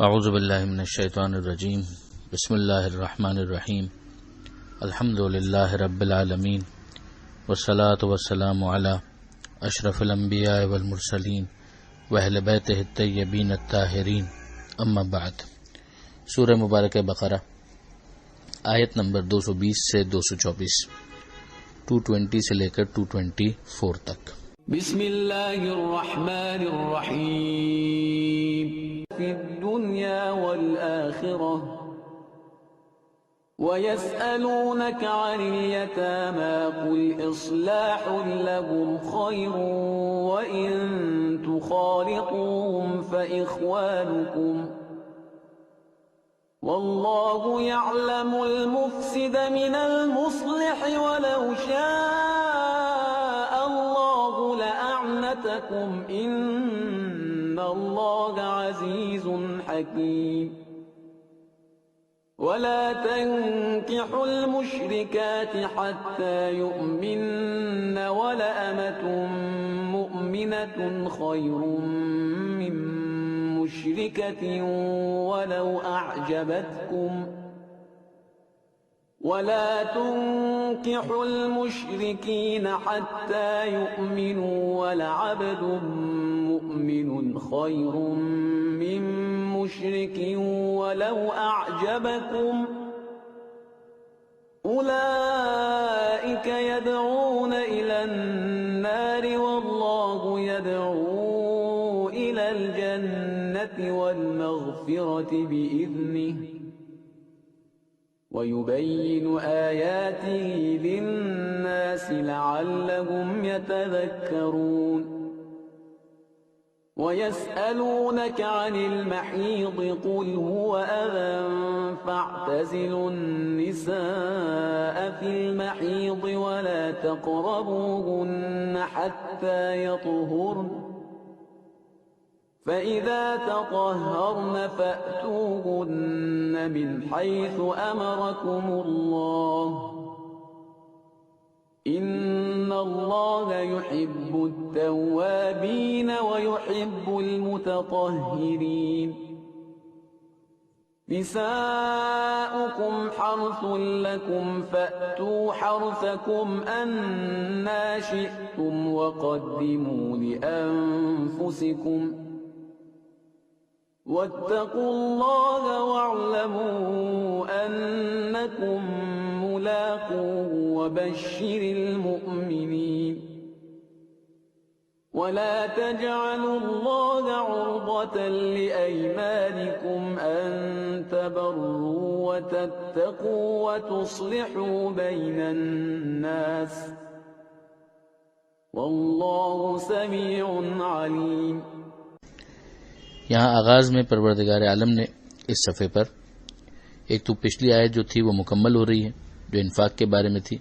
اعوذ باللہ من الشیطان الرجیم بسم اللہ الرحمن الرحیم الحمد للہ رب العالمین والصلاة والسلام علی اشرف الانبیاء والمرسلین واہل بیتہ الطیبین الطاہرین اما بعد۔ سورہ مبارکہ بقرہ آیت نمبر 220 سے 224، 220 سے لے کر 224 تک۔ بسم اللہ الرحمن الرحیم فی الدنیا والآخرہ وَيَسْأَلُونَكَ عَنِ الْيَتَامَى قُلْ إِصْلَاحٌ لَهُمْ خَيْرٌ وَإِن تُخَالِطُوهُمْ فَإِخْوَانُكُمْ وَاللَّهُ يَعْلَمُ الْمُفْسِدَ مِنَ الْمُصْلِحِ وَلَوْ شَاءَ اللَّهُ لَأَعْنَتَكُمْ إِنَّ اللَّهَ عَزِيزٌ حَكِيمٌ ولا تنكحوا المشركات حتى يؤمن ولأمة مؤمنة خير من مشركة ولو أعجبتكم ولا تنكحوا المشركين حتى يؤمنوا ولعبد مؤمن خير من مشرك ولو أعجبكم أولئك يدعون إلى النار والله يدعو إلى الجنة والمغفرة بإذنه ويبين آياته للناس لعلهم يتذكرون وَيَسْأَلُونَكَ عَنِ الْمَحِيضِ قُلْ هُوَ أَذًى فَاعْتَزِلُوا النِّسَاءَ فِي الْمَحِيضِ وَلَا تَقْرَبُوهُنَّ حَتَّى يَطْهُرْنَ فَإِذَا تَطَهَّرْنَ فَأْتُوهُنَّ مِنْ حَيْثُ أَمَرَكُمُ اللَّهُ إِنَّ اللَّهَ يُحِبُّ التَّوَّابِينَ وَيُحِبُّ الْمُتَطَهِّرِينَ نِسَاؤُكُمْ حَرْثٌ لَكُمْ فَأْتُوا حَرْثَكُمْ أَنَّا شِئْتُمْ وَقَدِّمُوا لِأَنفُسِكُمْ وَاتَّقُوا اللَّهَ وَاعْلَمُوا أَنَّكُمْ مُلَاقُوهُ وَبَشِّرِ الْمُؤْمِنِينَ وَلَا تَجْعَلُوا اللَّهَ عُرْضَةً لِأَيْمَانِكُمْ أَن تَبَرُّوا وَتَتَّقُوا وَتُصْلِحُوا بَيْنَ النَّاسِ وَاللَّهُ سَمِيعٌ عَلِيمٌ۔ یہاں آغاز میں پروردگار عالم نے اس صفحے پر ایک تو پچھلی آیت جو تھی وہ مکمل ہو رہی ہے، جو انفاق کے بارے میں تھی،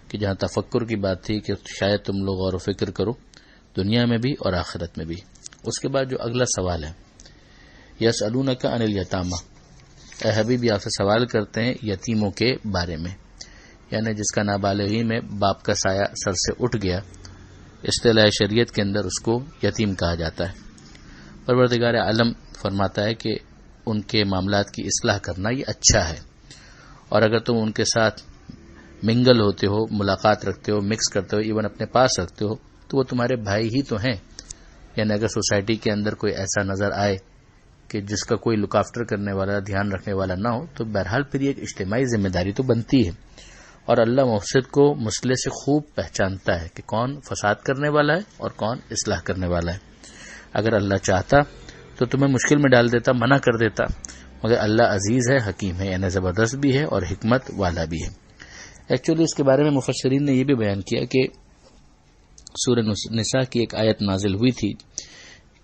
کہ جہاں تفکر کی بات تھی کہ شاید تم لوگ غور و فکر کرو دنیا میں بھی اور آخرت میں بھی۔ اس کے بعد جو اگلا سوال ہے، یسألونک عن الیتامى، اے حبیب آپ سے سوال کرتے ہیں یتیموں کے بارے میں، یعنی جس کا نابالغی میں باپ کا سایہ سر سے اٹھ گیا، اصطلاح شریعت کے اندر اس کو یتیم کہا جاتا ہے۔ پروردگار عالم فرماتا ہے کہ ان کے معاملات کی اصلاح کرنا یہ اچھا ہے، اور اگر تم ان کے ساتھ منگل ہوتے ہو، ملاقات رکھتے ہو، مکس کرتے ہو، ایون اپنے پاس رکھتے ہو، تو وہ تمہارے بھائی ہی تو ہیں۔ یعنی اگر سوسائٹی کے اندر کوئی ایسا نظر آئے کہ جس کا کوئی لک آفٹر کرنے والا، دھیان رکھنے والا نہ ہو، تو بہرحال پھر یہ ایک اجتماعی ذمہ داری تو بنتی ہے، اور اللہ مفسد کو مصلح سے خوب پہچانتا ہے کہ کون فساد کرنے والا ہے اور کون اصلاح کرنے والا ہے۔ اگر اللہ چاہتا تو تمہیں مشکل میں ڈال دیتا، منع کر دیتا، مگر اللہ عزیز ہے، حکیم ہے، یعنی زبردست بھی ہے اور حکمت والا بھی ہے۔ ایکچولی اس کے بارے میں مفسرین نے یہ بھی بیان کیا کہ سورہ نساء کی ایک آیت نازل ہوئی تھی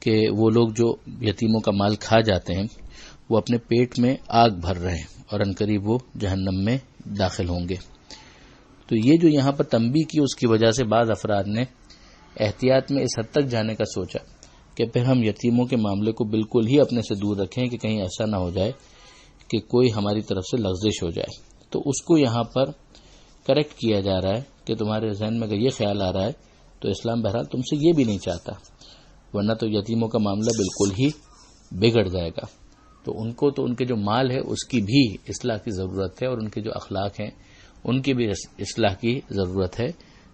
کہ وہ لوگ جو یتیموں کا مال کھا جاتے ہیں وہ اپنے پیٹ میں آگ بھر رہے ہیں اور عنقریب وہ جہنم میں داخل ہوں گے۔ تو یہ جو یہاں پر تنبیہ کی، اس کی وجہ سے بعض افراد نے احتیاط میں اس حد تک جانے کا سوچا کہ پھر ہم یتیموں کے معاملے کو بالکل ہی اپنے سے دور رکھیں کہ کہیں ایسا نہ ہو جائے کہ کوئی ہماری طرف سے لغزش ہو جائے۔ تو اس کو یہاں پر کریکٹ کیا جا رہا ہے کہ تمہارے ذہن میں اگر یہ خیال آ رہا ہے تو اسلام بہرحال تم سے یہ بھی نہیں چاہتا، ورنہ تو یتیموں کا معاملہ بالکل ہی بگڑ جائے گا۔ تو ان کو تو ان کے جو مال ہے اس کی بھی اصلاح کی ضرورت ہے، اور ان کے جو اخلاق ہیں ان کی بھی اصلاح کی ضرورت ہے.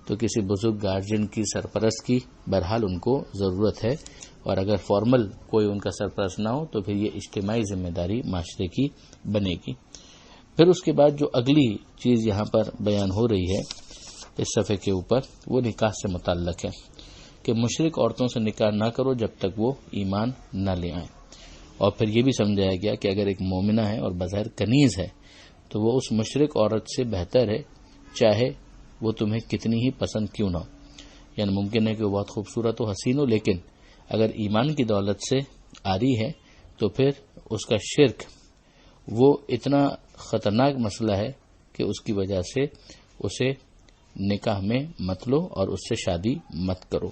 تو کسی بزرگ گارجین کی سرپرست کی بہرحال ان کو ضرورت ہے، اور اگر فارمل کوئی ان کا سرپرست نہ ہو تو پھر یہ اجتماعی ذمہ داری معاشرے کی بنے گی. پھر اس کے بعد جو اگلی چیز یہاں پر بیان ہو رہی ہے اس صفحے کے اوپر، وہ نکاح سے متعلق ہے کہ مشرک عورتوں سے نکاح نہ کرو جب تک وہ ایمان نہ لے آئیں. اور پھر یہ بھی سمجھایا گیا کہ اگر ایک مومنہ ہے اور بظاہر کنیز ہے تو وہ اس مشرک عورت سے بہتر ہے، چاہے وہ تمہیں کتنی ہی پسند کیوں نہ ہو. یعنی ممکن ہے کہ وہ بہت خوبصورت و حسین ہو، لیکن اگر ایمان کی دولت سے آ رہی ہے تو پھر اس کا شرک وہ اتنا خطرناک مسئلہ ہے کہ اس کی وجہ سے اسے نکاح میں مت لو اور اس سے شادی مت کرو.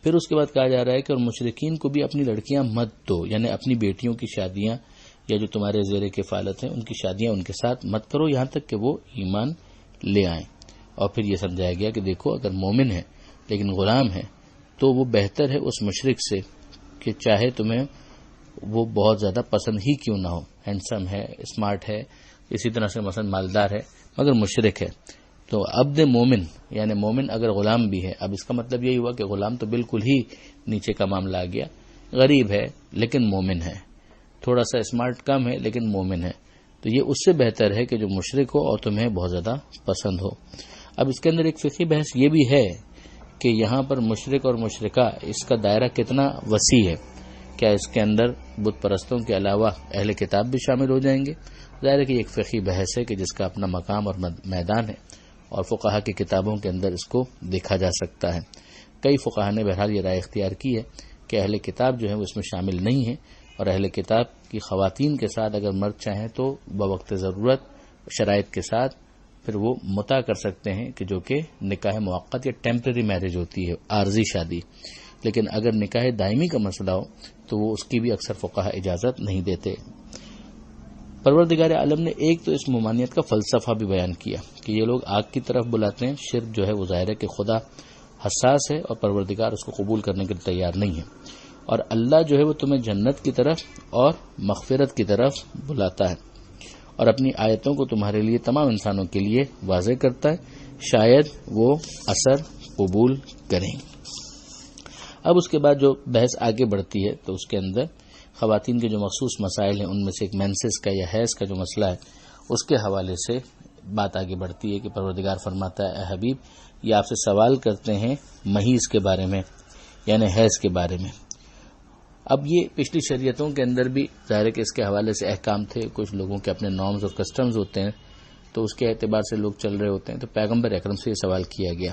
پھر اس کے بعد کہا جا رہا ہے کہ اور مشرکین کو بھی اپنی لڑکیاں مت دو، یعنی اپنی بیٹیوں کی شادیاں یا جو تمہارے زیر کفالت ہیں ان کی شادیاں ان کے ساتھ مت کرو یہاں تک کہ وہ ایمان لے آئیں. اور پھر یہ سمجھایا گیا کہ دیکھو اگر مومن ہے لیکن غلام ہے تو وہ بہتر ہے اس مشرک سے کہ چاہے تمہیں وہ بہت زیادہ پسند ہی کیوں نہ ہو، ہینڈسم ہے، اسمارٹ ہے، اسی طرح سے مثلا مالدار ہے، مگر مشرک ہے. تو عبد مومن یعنی مومن اگر غلام بھی ہے، اب اس کا مطلب یہی ہوا کہ غلام تو بالکل ہی نیچے کا معاملہ آ گیا، غریب ہے لیکن مومن ہے، تھوڑا سا اسمارٹ کم ہے لیکن مومن ہے، تو یہ اس سے بہتر ہے کہ جو مشرک ہو اور تمہیں بہت زیادہ پسند ہو. اب اس کے اندر ایک فقہی بحث یہ بھی ہے کہ یہاں پر مشرک اور مشرکہ اس کا دائرہ کتنا وسیع ہے. کیا اس کے اندر بت پرستوں کے علاوہ اہل کتاب بھی شامل ہو جائیں گے؟ ظاہر ہے کہ ایک فقہی بحث ہے کہ جس کا اپنا مقام اور میدان ہے، اور فقہا کی کتابوں کے اندر اس کو دیکھا جا سکتا ہے. کئی فقہا نے بہرحال یہ رائے اختیار کی ہے کہ اہل کتاب جو ہے وہ اس میں شامل نہیں ہے، اور اہل کتاب کی خواتین کے ساتھ اگر مرد چاہیں تو بوقت ضرورت شرائط کے ساتھ پھر وہ متع کر سکتے ہیں، کہ جو کہ نکاح موقت یا ٹیمپرری میرج ہوتی ہے، عارضی شادی. لیکن اگر نکاح دائمی کا مسئلہ ہو تو وہ اس کی بھی اکثر فقہا اجازت نہیں دیتے. پروردگار عالم نے ایک تو اس ممانعت کا فلسفہ بھی بیان کیا کہ یہ لوگ آگ کی طرف بلاتے ہیں. شرک جو ہے وہ ظاہر ہے کہ خدا حساس ہے اور پروردگار اس کو قبول کرنے کے لیے تیار نہیں ہے، اور اللہ جو ہے وہ تمہیں جنت کی طرف اور مغفرت کی طرف بلاتا ہے اور اپنی آیتوں کو تمہارے لیے تمام انسانوں کے لیے واضح کرتا ہے، شاید وہ اثر قبول کریں. اب اس کے بعد جو بحث آگے بڑھتی ہے تو اس کے اندر خواتین کے جو مخصوص مسائل ہیں ان میں سے ایک مینسس کا یا حیض کا جو مسئلہ ہے اس کے حوالے سے بات آگے بڑھتی ہے کہ پروردگار فرماتا ہے اے حبیب یہ آپ سے سوال کرتے ہیں محیض کے بارے میں، یعنی حیض کے بارے میں. اب یہ پچھلی شریعتوں کے اندر بھی ظاہر ہے کہ اس کے حوالے سے احکام تھے، کچھ لوگوں کے اپنے نارمز اور کسٹمز ہوتے ہیں تو اس کے اعتبار سے لوگ چل رہے ہوتے ہیں. تو پیغمبر اکرم سے یہ سوال کیا گیا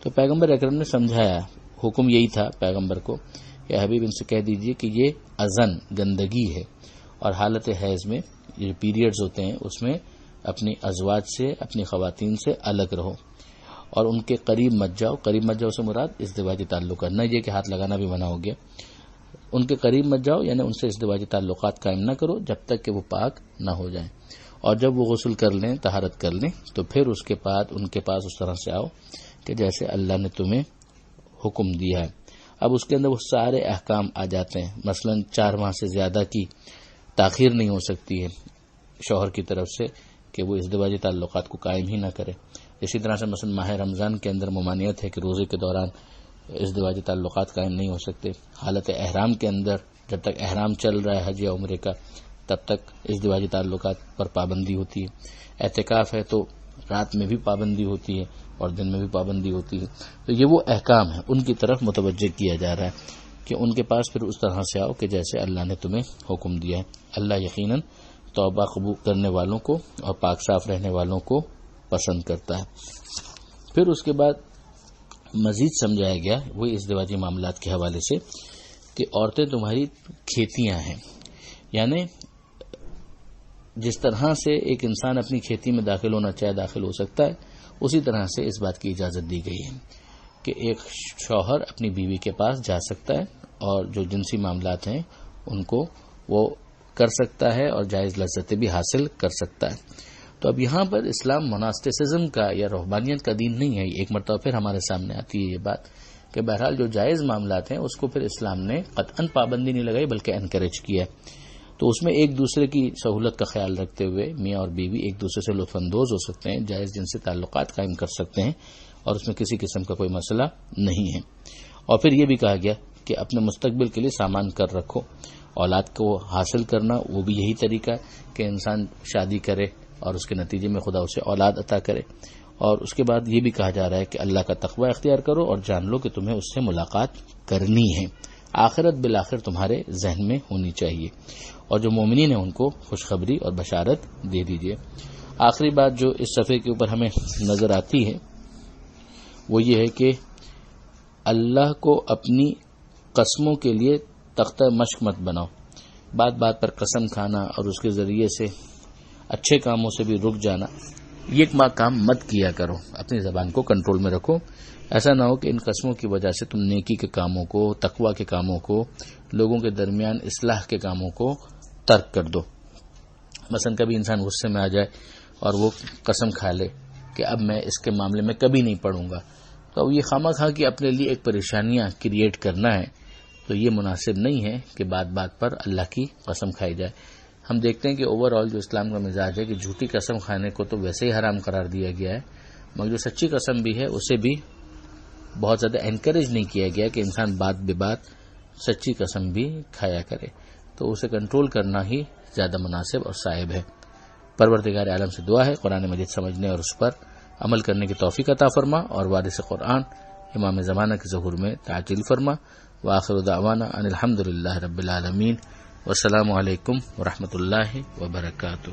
تو پیغمبر اکرم نے سمجھایا، حکم یہی تھا پیغمبر کو کہ حبیب ان سے کہہ دیجئے کہ یہ اذن گندگی ہے، اور حالت حیض میں یہ پیریڈز ہوتے ہیں اس میں اپنی ازواج سے اپنی خواتین سے الگ رہو اور ان کے قریب مت جاؤ. قریب مت جاؤ سے مراد ازدواجی تعلقات، نہ یہ کہ ہاتھ لگانا بھی منع ہو گیا. ان کے قریب مت جاؤ یعنی ان سے ازدواجی تعلقات قائم نہ کرو جب تک کہ وہ پاک نہ ہو جائیں، اور جب وہ غسل کر لیں طہارت کر لیں تو پھر اس کے بعد ان کے پاس اس طرح سے آؤ کہ جیسے اللہ نے تمہیں حکم دیا ہے. اب اس کے اندر وہ سارے احکام آ جاتے ہیں، مثلا 4 ماہ سے زیادہ کی تاخیر نہیں ہو سکتی ہے شوہر کی طرف سے کہ وہ ازدواجی تعلقات کو قائم ہی نہ کرے. اسی طرح سے مثلا ماہ رمضان کے اندر ممانعت ہے کہ روزے کے دوران ازدواجی تعلقات قائم نہیں ہو سکتے. حالت احرام کے اندر جب تک احرام چل رہا ہے حج یا عمرے کا تب تک ازدواجی تعلقات پر پابندی ہوتی ہے. اعتکاف ہے تو رات میں بھی پابندی ہوتی ہے اور دن میں بھی پابندی ہوتی ہے. تو یہ وہ احکام ہیں ان کی طرف متوجہ کیا جا رہا ہے کہ ان کے پاس پھر اس طرح سے آؤ کہ جیسے اللہ نے تمہیں حکم دیا ہے. اللہ یقیناً توبہ قبول کرنے والوں کو اور پاک صاف رہنے والوں کو پسند کرتا ہے. پھر اس کے بعد مزید سمجھایا گیا وہی ازدواجی معاملات کے حوالے سے کہ عورتیں تمہاری کھیتیاں ہیں، یعنی جس طرح سے ایک انسان اپنی کھیتی میں داخل ہونا چاہے داخل ہو سکتا ہے، اسی طرح سے اس بات کی اجازت دی گئی ہے کہ ایک شوہر اپنی بیوی کے پاس جا سکتا ہے اور جو جنسی معاملات ہیں ان کو وہ کر سکتا ہے اور جائز لذتیں بھی حاصل کر سکتا ہے. تو اب یہاں پر اسلام مناسٹسزم کا یا رہبانیت کا دین نہیں ہے. ایک مرتبہ پھر ہمارے سامنے آتی ہے یہ بات کہ بہرحال جو جائز معاملات ہیں اس کو پھر اسلام نے قطعاً پابندی نہیں لگائی بلکہ انکریج کیا تو اس میں ایک دوسرے کی سہولت کا خیال رکھتے ہوئے میاں اور بیوی ایک دوسرے سے لطف اندوز ہو سکتے ہیں، جائز جن سے تعلقات قائم کر سکتے ہیں، اور اس میں کسی قسم کا کوئی مسئلہ نہیں ہے۔ اور پھر یہ بھی کہا گیا کہ اپنے مستقبل کے لیے سامان کر رکھو۔ اولاد کو حاصل کرنا وہ بھی یہی طریقہ ہے کہ انسان شادی کرے اور اس کے نتیجے میں خدا اسے اولاد عطا کرے، اور اس کے بعد یہ بھی کہا جا رہا ہے کہ اللہ کا تقوی اختیار کرو اور جان لو کہ تمہیں اس سے ملاقات کرنی ہے، آخرت بالآخر تمہارے ذہن میں ہونی چاہیے، اور جو مومنین ہیں ان کو خوشخبری اور بشارت دے دیجیے۔ آخری بات جو اس صفحے کے اوپر ہمیں نظر آتی ہے وہ یہ ہے کہ اللہ کو اپنی قسموں کے لیے تختہ مشق مت بناؤ۔ بات بات پر قسم کھانا اور اس کے ذریعے سے اچھے کاموں سے بھی رک جانا، یہ ایک کام مت کیا کرو، اپنی زبان کو کنٹرول میں رکھو۔ ایسا نہ ہو کہ ان قسموں کی وجہ سے تم نیکی کے کاموں کو، تقوی کے کاموں کو، لوگوں کے درمیان اصلاح کے کاموں کو ترک کر دو۔ مثلا کبھی انسان غصے میں آ جائے اور وہ قسم کھا لے کہ اب میں اس کے معاملے میں کبھی نہیں پڑھوں گا، تو یہ خواہ مخواہ کہ اپنے لیے ایک پریشانیاں کریٹ کرنا ہے، تو یہ مناسب نہیں ہے کہ بات بات پر اللہ کی قسم کھائی جائے۔ ہم دیکھتے ہیں کہ اوور آل جو اسلام کا مزاج ہے کہ جھوٹی قسم کھانے کو تو ویسے ہی حرام قرار دیا گیا ہے، مگر جو سچی قسم بھی ہے اسے بھی بہت زیادہ انکریج نہیں کیا گیا کہ انسان بات بے بات سچی قسم بھی کھایا کرے، تو اسے کنٹرول کرنا ہی زیادہ مناسب اور صائب ہے۔ پروردگار عالم سے دعا ہے قرآن مجید سمجھنے اور اس پر عمل کرنے کی توفیق عطا فرما، اور وارث قرآن امام زمانہ کے ظہور میں تعجیل فرما۔ وآخر دعوانا ان الحمد للہ رب العالمین، والسلام علیکم ورحمۃ اللہ وبرکاتہ۔